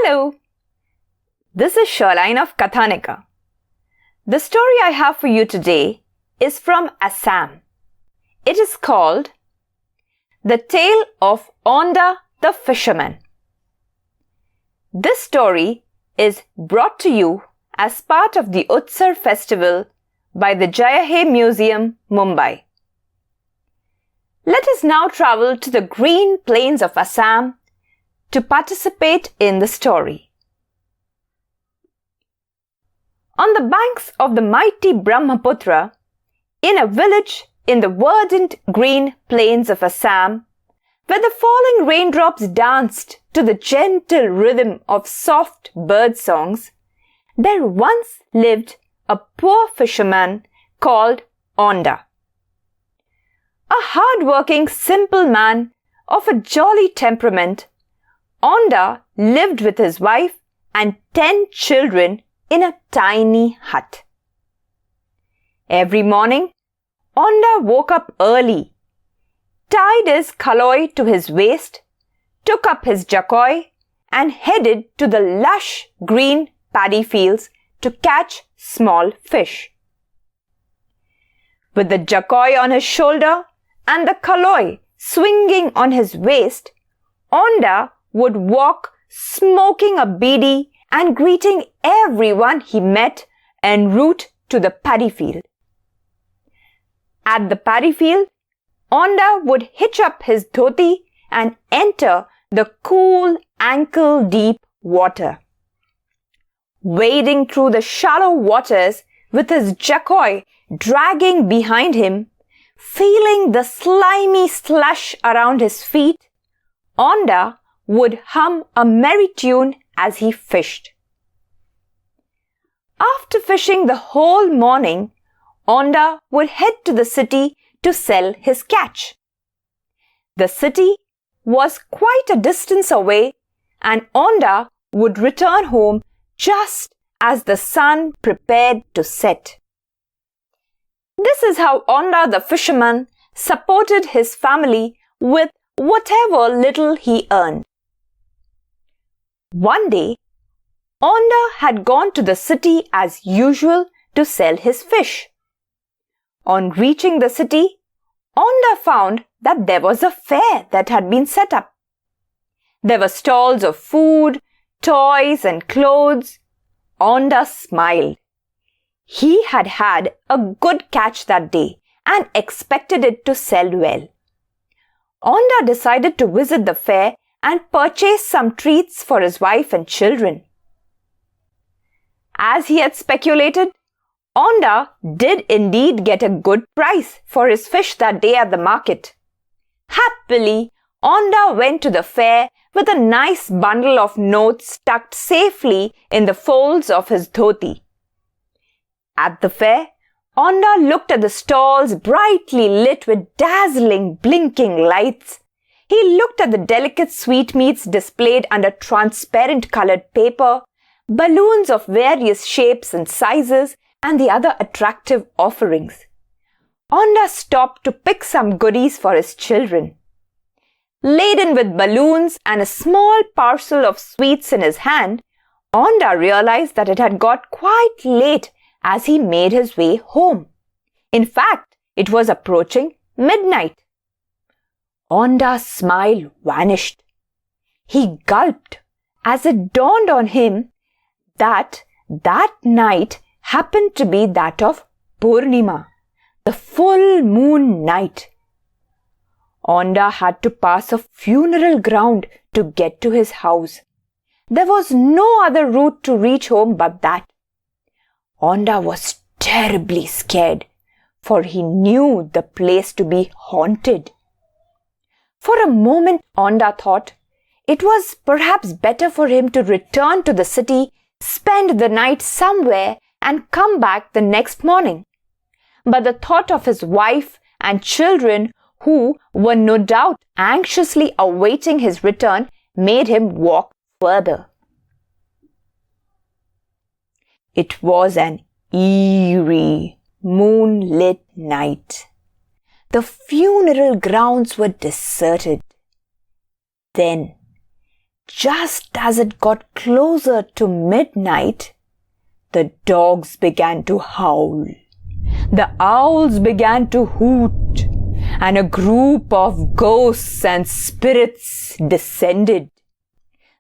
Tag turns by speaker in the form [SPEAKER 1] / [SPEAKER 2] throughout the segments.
[SPEAKER 1] Hello, this is Sherline of Kathanika. The story I have for you today is from Assam. It is called The Tale of Onda the Fisherman. This story is brought to you as part of the Utsar festival by the Jaya Hai Museum, Mumbai. Let us now travel to the green plains of Assam to participate in the story. On the banks of the mighty Brahmaputra, in a village in the verdant green plains of Assam, where the falling raindrops danced to the gentle rhythm of soft bird songs, there once lived a poor fisherman called Onda. A hard-working, simple man of a jolly temperament, Onda lived with his wife and 10 children in a tiny hut. Every morning, Onda woke up early, tied his kaloi to his waist, took up his jakoi and headed to the lush green paddy fields to catch small fish. With the jakoi on his shoulder and the kaloi swinging on his waist, Onda would walk smoking a bidi and greeting everyone he met en route to the paddy field. At the paddy field, Onda would hitch up his dhoti and enter the cool ankle-deep water. Wading through the shallow waters with his jakoi dragging behind him, feeling the slimy slush around his feet, Onda would hum a merry tune as he fished. After fishing the whole morning, Onda would head to the city to sell his catch. The city was quite a distance away, and Onda would return home just as the sun prepared to set. This is how Onda the fisherman supported his family with whatever little he earned. One day, Onda had gone to the city as usual to sell his fish. On reaching the city, Onda found that there was a fair that had been set up. There were stalls of food, toys and clothes. Onda smiled. He had had a good catch that day and expected it to sell well. Onda decided to visit the fair and purchase some treats for his wife and children. As he had speculated, Onda did indeed get a good price for his fish that day at the market. Happily, Onda went to the fair with a nice bundle of notes tucked safely in the folds of his dhoti. At the fair, Onda looked at the stalls brightly lit with dazzling, blinking lights. He looked at the delicate sweetmeats displayed under transparent colored paper, balloons of various shapes and sizes, and the other attractive offerings. Onda stopped to pick some goodies for his children. Laden with balloons and a small parcel of sweets in his hand, Onda realized that it had got quite late as he made his way home. In fact, it was approaching midnight. Onda's smile vanished. He gulped as it dawned on him that night happened to be that of Purnima, the full moon night. Onda had to pass a funeral ground to get to his house. There was no other route to reach home but that. Onda was terribly scared, for he knew the place to be haunted. For a moment, Onda thought it was perhaps better for him to return to the city, spend the night somewhere, and come back the next morning. But the thought of his wife and children, who were no doubt anxiously awaiting his return, made him walk further. It was an eerie, moonlit night. The funeral grounds were deserted. Then, just as it got closer to midnight, the dogs began to howl, the owls began to hoot, and a group of ghosts and spirits descended.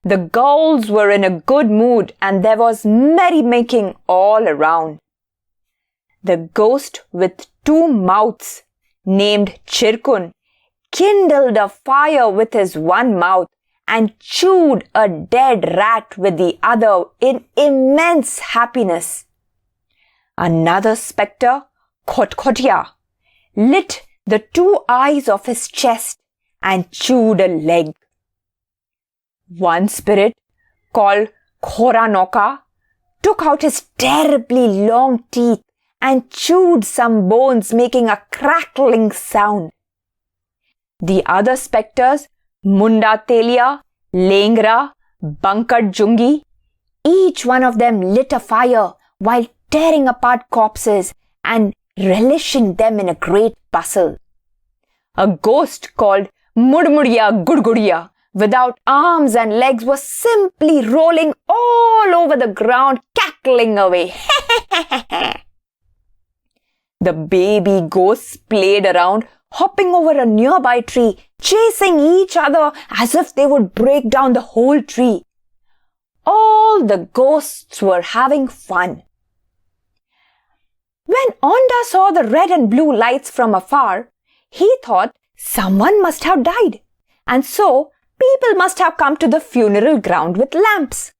[SPEAKER 1] The gulls were in a good mood and there was merrymaking all around. The ghost with 2 mouths, named Chirkun, kindled a fire with his one mouth and chewed a dead rat with the other in immense happiness. Another spectre, Khotkhotya, lit the 2 eyes of his chest and chewed a leg. One spirit, called Khoranoka, took out his terribly long teeth and chewed some bones, making a crackling sound. The other spectres, Munda Telia, Lengra, Bankad Jungi, each one of them lit a fire while tearing apart corpses and relishing them in a great bustle. A ghost called Mudmudya Gudgudya, without arms and legs, was simply rolling all over the ground, cackling away. The baby ghosts played around, hopping over a nearby tree, chasing each other as if they would break down the whole tree. All the ghosts were having fun. When Onda saw the red and blue lights from afar, he thought someone must have died, and so people must have come to the funeral ground with lamps.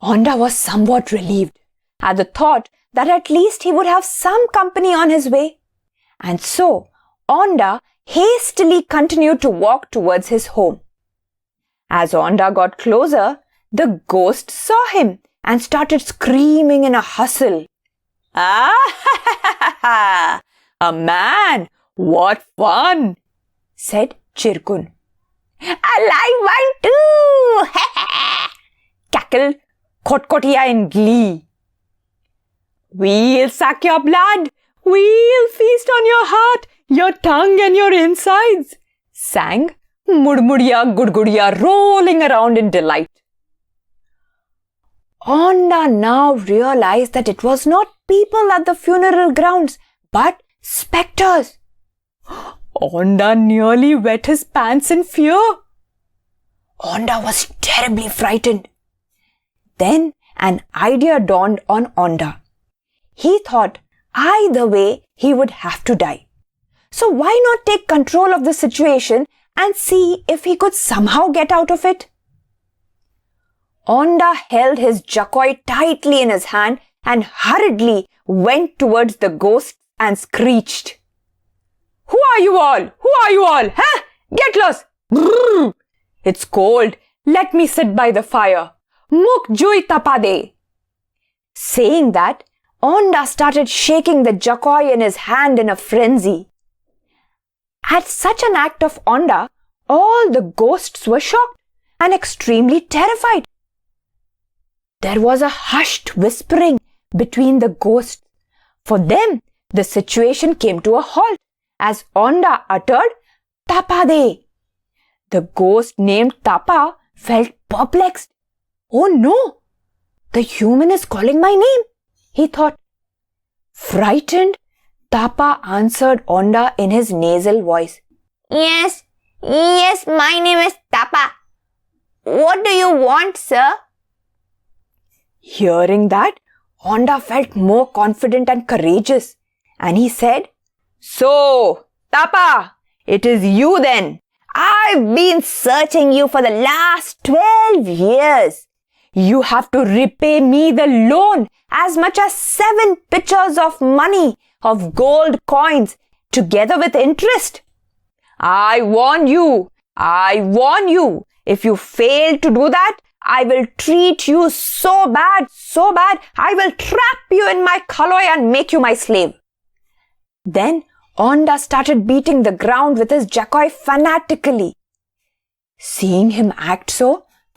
[SPEAKER 1] Onda was somewhat relieved at the thought that at least he would have some company on his way, and so Onda hastily continued to walk towards his home. As Onda got closer, the ghost saw him and started screaming in a hustle. "Ah, a man! What fun!" said Chirkun. "A live one too!" cackled Khotkhotya in glee. "We'll suck your blood! We'll feast on your heart, your tongue and your insides!" sang Mudmudya Gudgudya, rolling around in delight. Onda now realized that it was not people at the funeral grounds, but spectres. Onda nearly wet his pants in fear. Onda was terribly frightened. Then an idea dawned on Onda. He thought either way he would have to die. So why not take control of the situation and see if he could somehow get out of it? Onda held his jakoi tightly in his hand and hurriedly went towards the ghost and screeched, "Who are you all? Who are you all? Huh? Get lost! Brrr! It's cold. Let me sit by the fire. Muk jui tapade." Saying that, Onda started shaking the jakoi in his hand in a frenzy. At such an act of Onda, all the ghosts were shocked and extremely terrified. There was a hushed whispering between the ghosts. For them, the situation came to a halt as Onda uttered, "Tapade." The ghost named Tapa felt perplexed. "Oh no! The human is calling my name," he thought. Frightened, Tapa answered Onda in his nasal voice. Yes, my name is Tapa. What do you want, sir?" Hearing that, Onda felt more confident and courageous, and he said, "So, Tapa, it is you then. I've been searching you for the last 12 years. You have to repay me the loan as much as 7 pitchers of money, of gold coins, together with interest. I warn you, if you fail to do that, I will treat you so bad, I will trap you in my khaloi and make you my slave." Then Onda started beating the ground with his jakoi fanatically. Seeing him act so,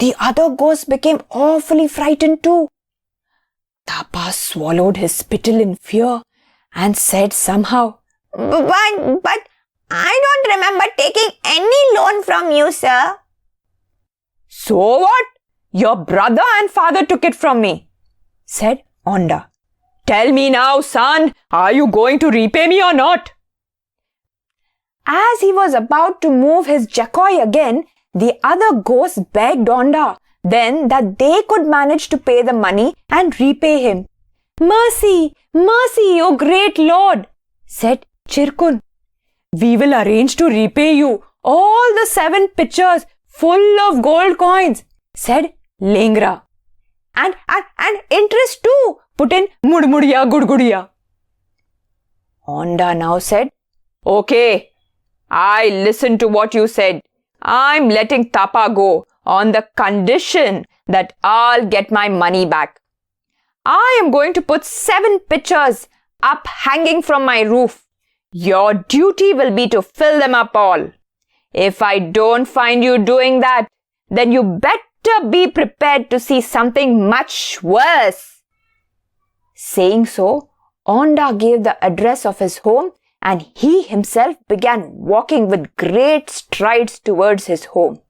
[SPEAKER 1] the other ghosts became awfully frightened too. Tapa swallowed his spittle in fear and said somehow, But I don't remember taking any loan from you, sir." So what? Your brother and father took it from me, said Onda. Tell me now, son, are you going to repay me or not? As he was about to move his jackoi again, the other ghosts begged Onda then that they could manage to pay the money and repay him. Mercy, mercy, O great Lord, said Chirkun. We will arrange to repay you all the 7 pitchers full of gold coins, said Lengra. And interest too, put in Mudmudiya Gudgudiya. Onda now said, Okay, I listened to what you said. I'm letting Tapa go on the condition that I'll get my money back. I am going to put 7 pitchers up hanging from my roof. Your duty will be to fill them up all. If I don't find you doing that, then you better be prepared to see something much worse. Saying so, Onda gave the address of his home and he himself began walking with great strides towards his home.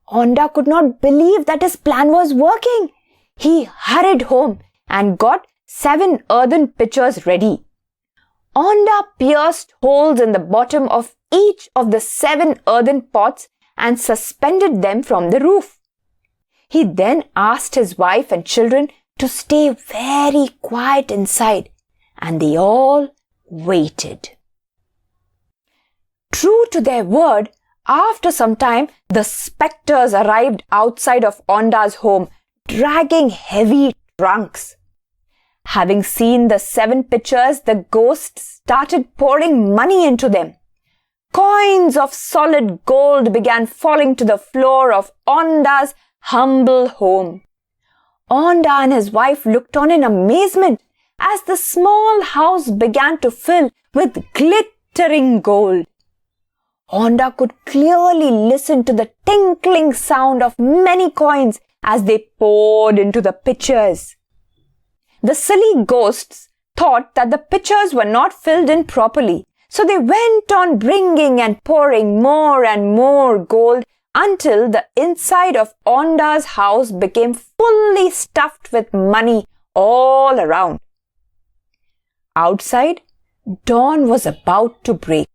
[SPEAKER 1] Onda could not believe that his plan was working. He hurried home and got 7 earthen pitchers ready. Onda pierced holes in the bottom of each of the 7 earthen pots and suspended them from the roof. He then asked his wife and children to stay very quiet inside, and they all waited. True to their word, after some time, the spectres arrived outside of Onda's home, dragging heavy trunks. Having seen the 7 pitchers, the ghosts started pouring money into them. Coins of solid gold began falling to the floor of Onda's humble home. Onda and his wife looked on in amazement as the small house began to fill with glittering gold. Onda could clearly listen to the tinkling sound of many coins as they poured into the pitchers. The silly ghosts thought that the pitchers were not filled in properly, so they went on bringing and pouring more and more gold until the inside of Onda's house became fully stuffed with money all around. Outside, dawn was about to break.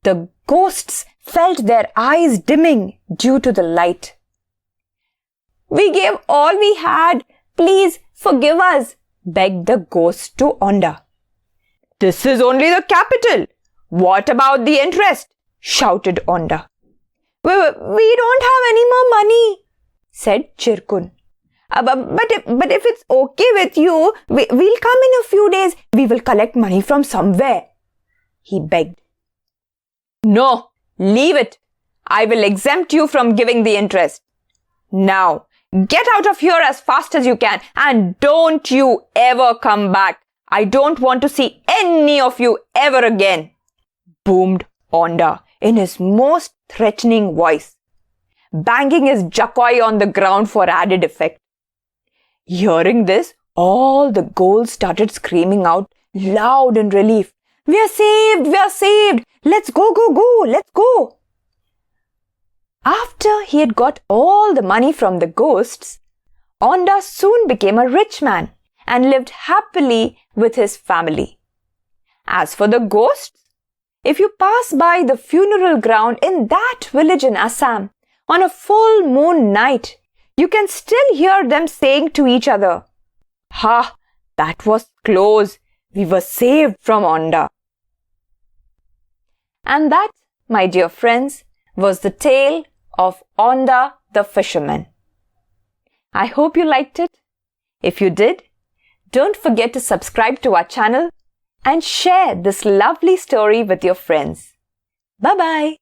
[SPEAKER 1] The ghosts felt their eyes dimming due to the light. We gave all we had. Please forgive us, begged the ghost to Onda. This is only the capital. What about the interest? Shouted Onda. We don't have any more money, said Chirkun. But if it's okay with you, we'll come in a few days. We will collect money from somewhere, he begged. No, leave it. I will exempt you from giving the interest. Now, get out of here as fast as you can and don't you ever come back. I don't want to see any of you ever again, boomed Onda in his most threatening voice, banging his jackoi on the ground for added effect. Hearing this, all the ghouls started screaming out loud in relief. We are saved! We are saved! Let's go, let's go! After he had got all the money from the ghosts, Onda soon became a rich man and lived happily with his family. As for the ghosts, if you pass by the funeral ground in that village in Assam on a full moon night, you can still hear them saying to each other, "Ha, that was close. We were saved from Onda." And that, my dear friends, was the tale of Onda the fisherman. I hope you liked it. If you did, don't forget to subscribe to our channel and share this lovely story with your friends. Bye-bye.